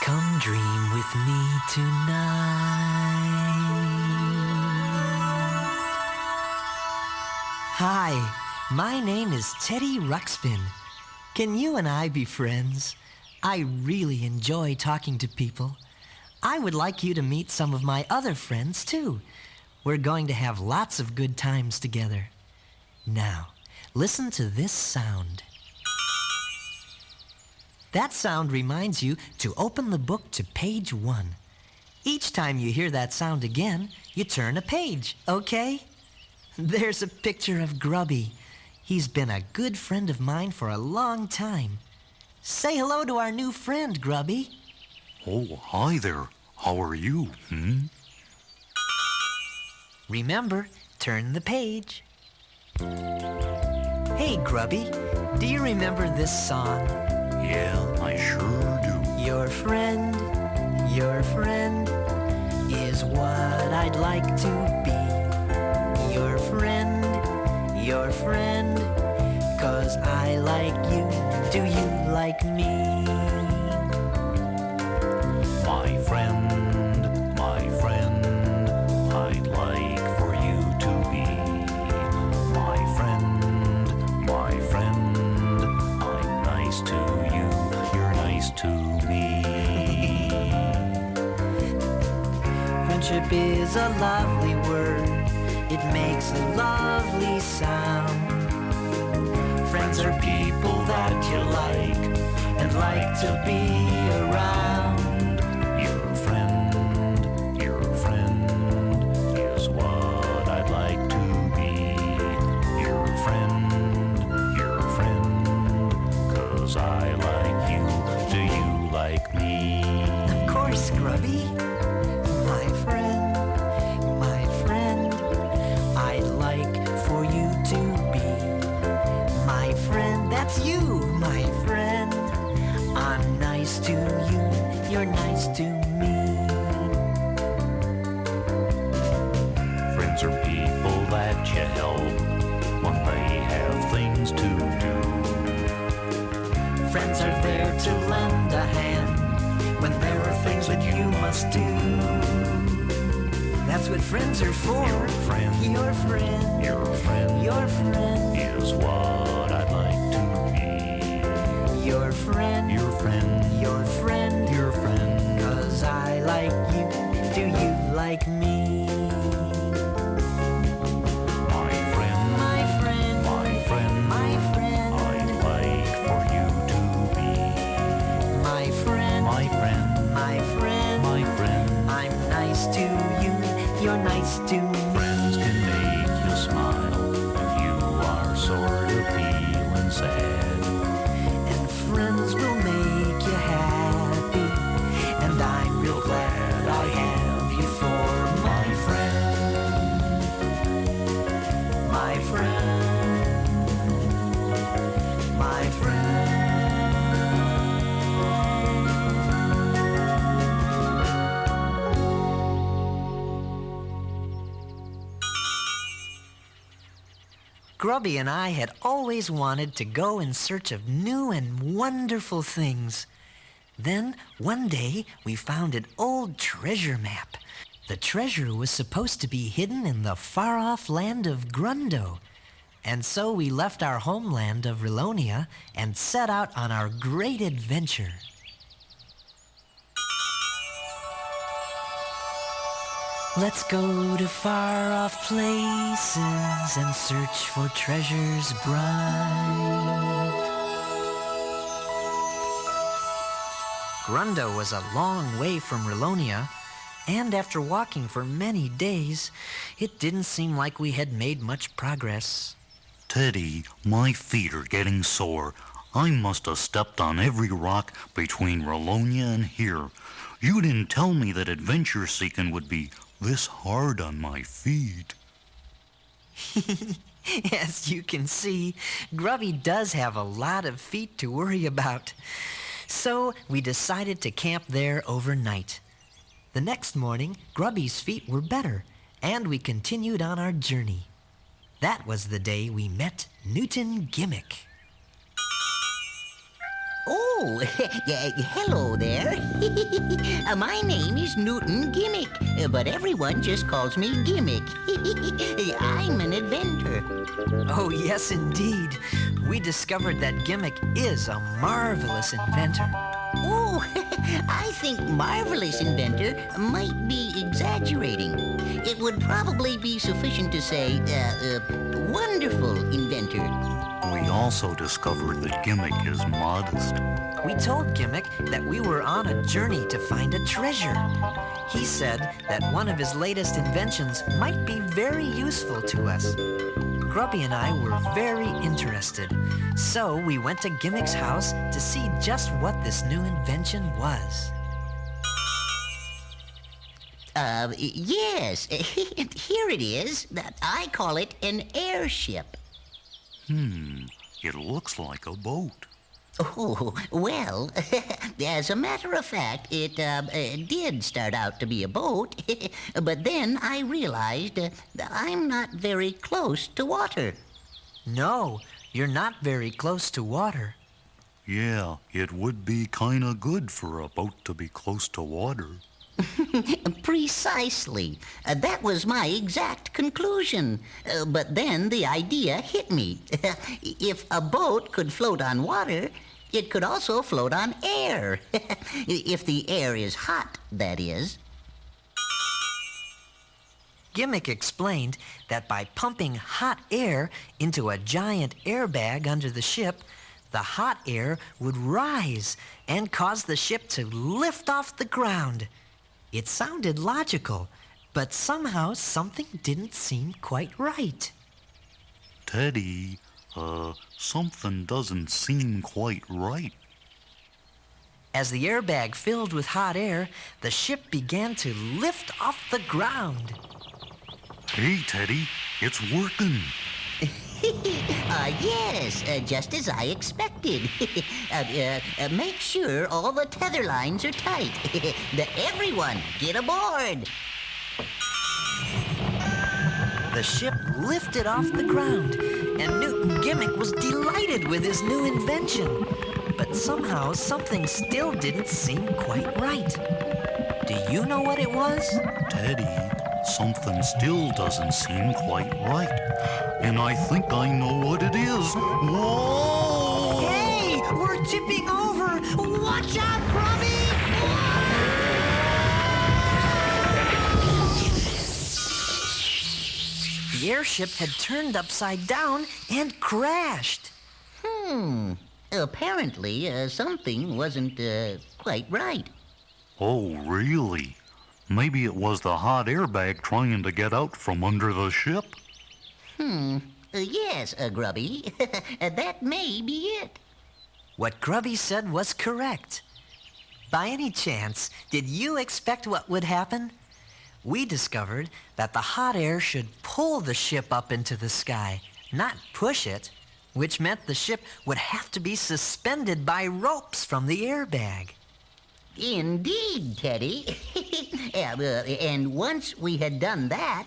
Come dream with me tonight. Hi, my name is Teddy Ruxpin. Can you and I be friends? I really enjoy talking to people. I would like you to meet some of my other friends too. We're going to have lots of good times together. Now, listen to this sound. That sound reminds you to open the book to page 1. Each time you hear that sound again, you turn a page, okay? There's a picture of Grubby. He's been a good friend of mine for a long time. Say hello to our new friend, Grubby. Oh, hi there. How are you? Remember, turn the page. Hey, Grubby, do you remember this song? Yeah, I sure do. Your friend is what I'd like to be. Your friend, 'cause I like you. Do you like me? My friend, I'd like for you to be. My friend, I'm nice to you, you're nice to me. Friendship is a lovely word. It makes a lovely sound. Friends are people that you like and like to be around. Your friend is what I'd like to be. Your friend, 'cause I like you. Do you like me? Of course, Grubby. My friend, I'd like for you to be. My friend, that's you, my friend. I'm nice to you, you're nice to me. Friends are people that you help when they have things to do. Friends are there to lend a hand when there are things that you must do. That's what friends are for. Your friend is what I'd like to be. Your friend, 'cause I like you. Do you like me? My friend, I'd like for you to be. My friend, I'm nice to you, you're nice to me. Friends can make you smile when you are sort of feeling sad. And friends will make you happy, and I'm real glad I have you for my friend. My friend. Grubby and I had always wanted to go in search of new and wonderful things. Then, one day, we found an old treasure map. The treasure was supposed to be hidden in the far-off land of Grundo. And so we left our homeland of Rilonia and set out on our great adventure. Let's go to far-off places and search for treasures bright. Grundo was a long way from Rilonia, and after walking for many days, it didn't seem like we had made much progress. Teddy, my feet are getting sore. I must have stepped on every rock between Rilonia and here. You didn't tell me that adventure seeking would be this hard on my feet. As you can see, Grubby does have a lot of feet to worry about. So we decided to camp there overnight. The next morning, Grubby's feet were better, and we continued on our journey. That was the day we met Newton Gimmick. Oh, Oh, hello there. My name is Newton Gimmick, but everyone just calls me Gimmick. I'm an inventor. Oh, yes, indeed. We discovered that Gimmick is a marvelous inventor. Oh, I think marvelous inventor might be exaggerating. It would probably be sufficient to say wonderful inventor. We also discovered that Gimmick is modest. We told Gimmick that we were on a journey to find a treasure. He said that one of his latest inventions might be very useful to us. Grubby and I were very interested, so we went to Gimmick's house to see just what this new invention was. Yes, here it is. I call it an airship. It looks like a boat. Oh, well, as a matter of fact, it did start out to be a boat, but then I realized I'm not very close to water. No, you're not very close to water. Yeah, it would be kinda good for a boat to be close to water. Precisely. That was my exact conclusion. But then the idea hit me. If a boat could float on water, it could also float on air. If the air is hot, that is. Gimmick explained that by pumping hot air into a giant airbag under the ship, the hot air would rise and cause the ship to lift off the ground. It sounded logical, but somehow something didn't seem quite right. Teddy, something doesn't seem quite right. As the airbag filled with hot air, the ship began to lift off the ground. Hey, Teddy, it's working. Yes, just as I expected. Make sure all the tether lines are tight. Everyone, get aboard. The ship lifted off the ground, and Newton Gimmick was delighted with his new invention. But somehow something still didn't seem quite right. Do you know what it was? Teddy, something still doesn't seem quite right. And I think I know what it is. Whoa! Hey, we're tipping over! Watch out, Grubby! The airship had turned upside down and crashed. Apparently, something wasn't quite right. Oh, really? Maybe it was the hot airbag trying to get out from under the ship? Yes, Grubby. That may be it. What Grubby said was correct. By any chance, did you expect what would happen? We discovered that the hot air should pull the ship up into the sky, not push it, which meant the ship would have to be suspended by ropes from the airbag. Indeed, Teddy. And once we had done that,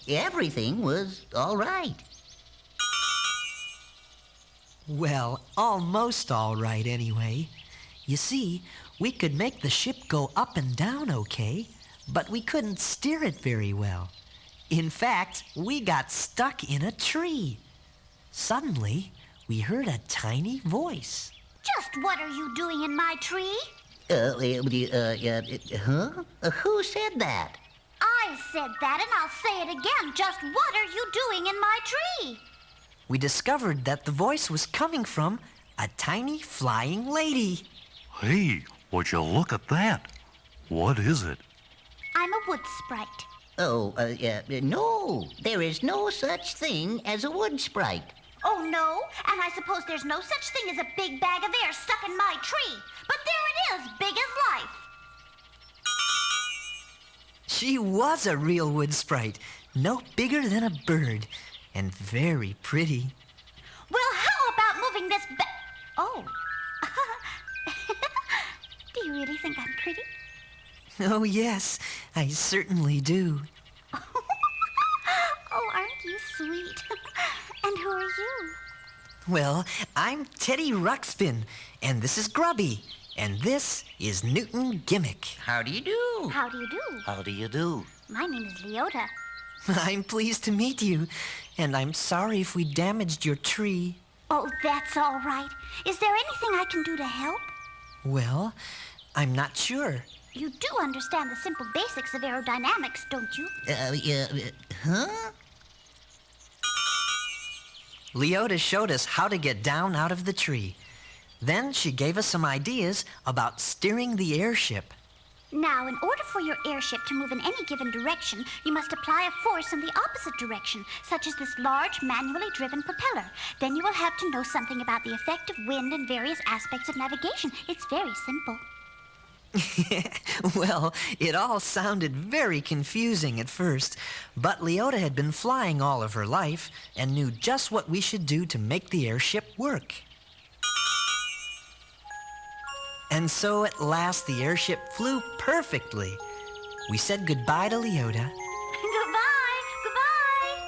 everything was all right. Well, almost all right anyway. You see, we could make the ship go up and down okay, but we couldn't steer it very well. In fact, we got stuck in a tree. Suddenly, we heard a tiny voice. Just what are you doing in my tree? Huh? Who said that? I said that and I'll say it again. Just what are you doing in my tree? We discovered that the voice was coming from a tiny flying lady. Hey, would you look at that? What is it? I'm a wood sprite. Oh, no. There is no such thing as a wood sprite. Oh, no? And I suppose there's no such thing as a big bag of air stuck in my tree. But there it is, big as life. She was a real wood sprite, no bigger than a bird, and very pretty. Well, how about moving this Oh. Do you really think I'm pretty? Oh, yes, I certainly do. Oh, aren't you sweet? And who are you? Well, I'm Teddy Ruxpin, and this is Grubby, and this is Newton Gimmick. How do you do? How do you do? How do you do? My name is Leota. I'm pleased to meet you, and I'm sorry if we damaged your tree. Oh, that's all right. Is there anything I can do to help? Well, I'm not sure. You do understand the simple basics of aerodynamics, don't you? Huh? Leota showed us how to get down out of the tree. Then she gave us some ideas about steering the airship. Now, in order for your airship to move in any given direction, you must apply a force in the opposite direction, such as this large, manually driven propeller. Then you will have to know something about the effect of wind and various aspects of navigation. It's very simple. Well, it all sounded very confusing at first, but Leota had been flying all of her life and knew just what we should do to make the airship work. And so at last the airship flew perfectly. We said goodbye to Leota. Goodbye!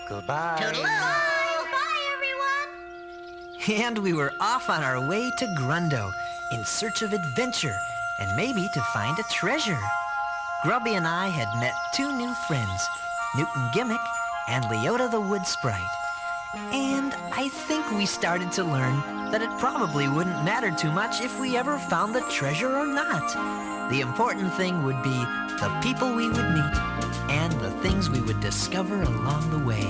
Goodbye! Goodbye. Bye! Bye, everyone! And we were off on our way to Grundo in search of adventure and maybe to find a treasure. Grubby and I had met two new friends, Newton Gimmick and Leota the Wood Sprite. And I think we started to learn that it probably wouldn't matter too much if we ever found the treasure or not. The important thing would be the people we would meet and the things we would discover along the way.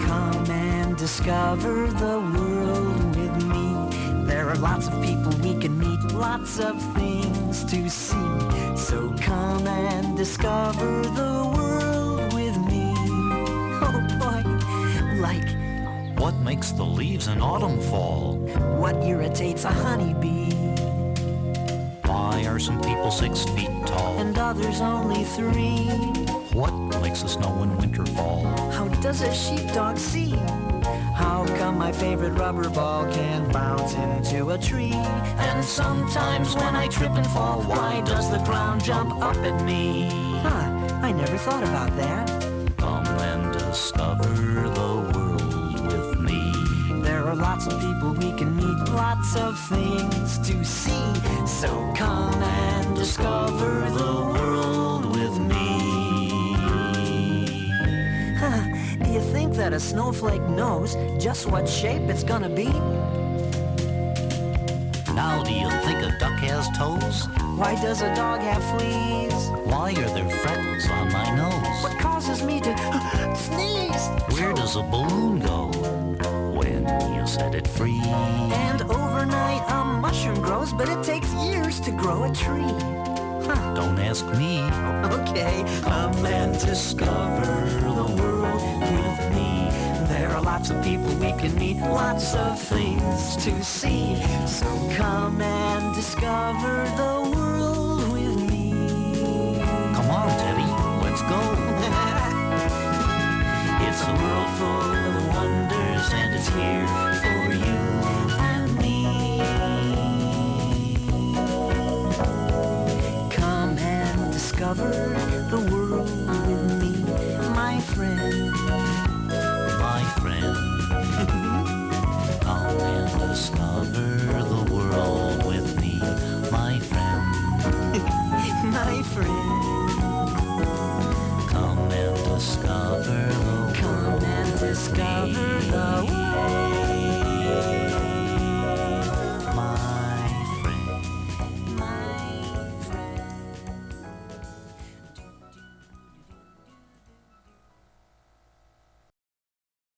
Come and discover the world with me. There are lots of people we can meet, lots of things to see. So come and discover the world with me. Oh boy, like What makes the leaves in autumn fall? what irritates a honeybee Why are some people 6 feet tall? and others only 3. What makes the snow in winter fall? How does a sheepdog see? How come my favorite rubber ball can bounce into a tree? And sometimes when I trip and fall, why does the ground jump up at me? I never thought about that. Come and discover the world with me. There are lots of people we can meet, lots of things to see. So come and discover the world with me. Do you think that a snowflake knows just what shape it's gonna be? Now do you think a duck has toes? Why does a dog have fleas? Why are there freckles on my nose? What causes me to sneeze? Where does a balloon go when you set it free? And overnight a mushroom grows, but it takes years to grow a tree. Don't ask me. Okay, come and discover the world with me. There are lots of people we can meet, lots of things to see. So come and discover the world with me. Come on, Teddy, let's go. It's a world full of wonders, and it's here for you and me. Come and discover the